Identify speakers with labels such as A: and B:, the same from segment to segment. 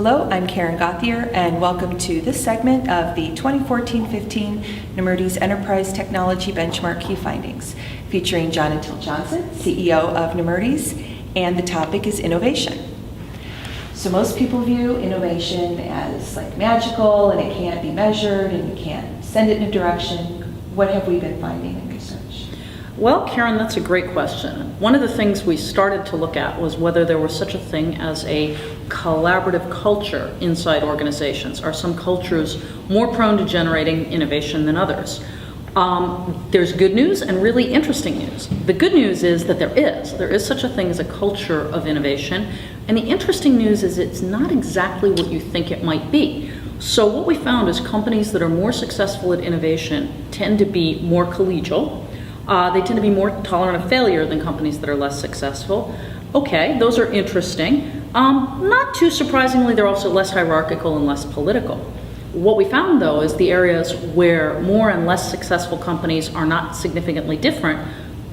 A: Hello, I'm Karen Gauthier, and welcome to this segment of the 2014-15 Nemertes Enterprise Technology Benchmark Key Findings, featuring Johna CEO of Nemertes, and the topic is innovation. So most people view innovation as like magical, and it can't be measured, and you can't send it in a direction. What have we been finding in research?
B: Well, Karen, that's a great question. One of the things we started to look at was whether there was such a thing as a collaborative culture inside organizations. Are some cultures more prone to generating innovation than others? There's good news and really interesting news. The good news is that there is such a thing as a culture of innovation, and the interesting news is it's not exactly what you think it might be. So what we found is companies that are more successful at innovation tend to be more collegial. They tend to be more tolerant of failure than companies that are less successful. Okay, those are interesting. Not too surprisingly, they're also less hierarchical and less political. What we found, though, is the areas where more and less successful companies are not significantly different.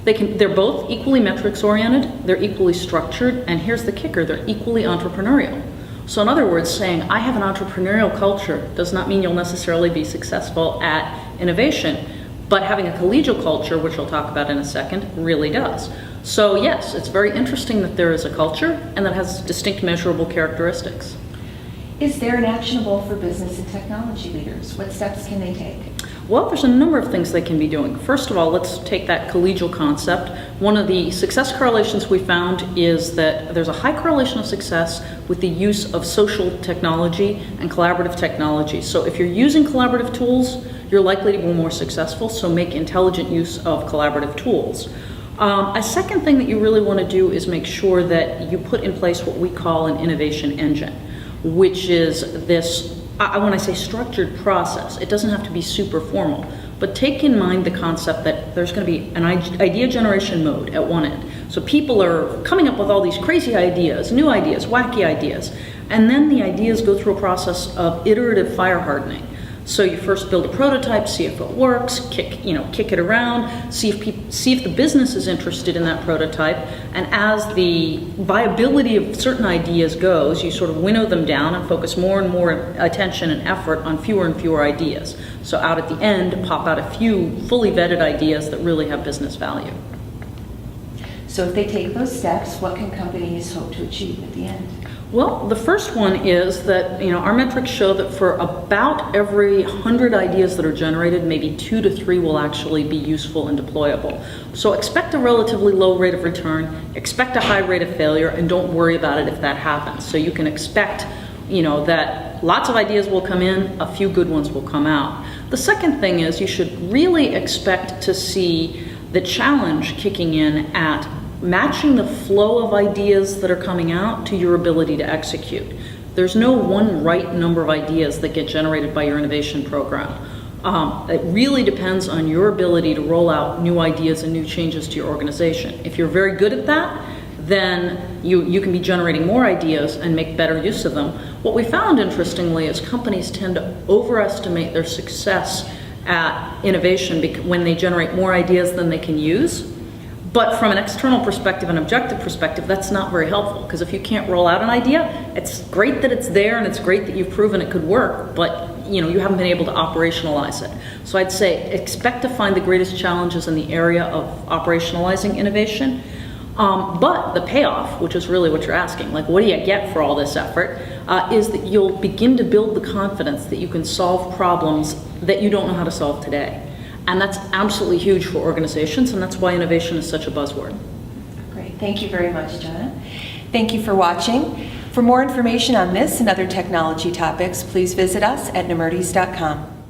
B: They're both equally metrics-oriented, they're equally structured, and here's the kicker, they're equally entrepreneurial. So in other words, saying, I have an entrepreneurial culture does not mean you'll necessarily be successful at innovation. But having a collegial culture, which I'll talk about in a second, really does. So yes, it's very interesting that there is a culture and that has distinct measurable characteristics.
A: Is there an actionable for business and technology leaders? What steps can they take?
B: Well, there's a number of things they can be doing. First of all, let's take that collegial concept. One of the success correlations we found is that there's a high correlation of success with the use of social technology and collaborative technology. So if you're using collaborative tools, you're likely to be more successful, so make intelligent use of collaborative tools. A second thing that you really want to do is make sure that you put in place what we call an innovation engine, which is this, when I say structured process, it doesn't have to be super formal, but take in mind the concept that there's going to be an idea generation mode at one end. So people are coming up with all these crazy ideas, new ideas, wacky ideas, and then the ideas go through a process of iterative fire hardening. So you first build a prototype, see if it works, kick it around, see if the business is interested in that prototype, and as the viability of certain ideas goes, you sort of winnow them down and focus more and more attention and effort on fewer and fewer ideas. So out at the end, pop out a few fully vetted ideas that really have business value.
A: So if they take those steps, what can companies hope to achieve at the end?
B: Well, the first one is that, our metrics show that for about every 100 ideas that are generated, maybe 2 to 3 will actually be useful and deployable. So expect a relatively low rate of return, expect a high rate of failure, and don't worry about it if that happens. So you can expect, that lots of ideas will come in, a few good ones will come out. The second thing is you should really expect to see the challenge kicking in at matching the flow of ideas that are coming out to your ability to execute. There's no one right number of ideas that get generated by your innovation program. It really depends on your ability to roll out new ideas and new changes to your organization. If you're very good at that, then you can be generating more ideas and make better use of them. What we found, interestingly, is companies tend to overestimate their success at innovation when they generate more ideas than they can use. But from an external perspective, an objective perspective, that's not very helpful, because if you can't roll out an idea, it's great that it's there and it's great that you've proven it could work, but you haven't been able to operationalize it. So I'd say expect to find the greatest challenges in the area of operationalizing innovation. But the payoff, which is really what you're asking, like what do you get for all this effort, is that you'll begin to build the confidence that you can solve problems that you don't know how to solve today. And that's absolutely huge for organizations, and that's why innovation is such a buzzword.
A: Great. Thank you very much, Johna. Thank you for watching. For more information on this and other technology topics, please visit us at nemertes.com.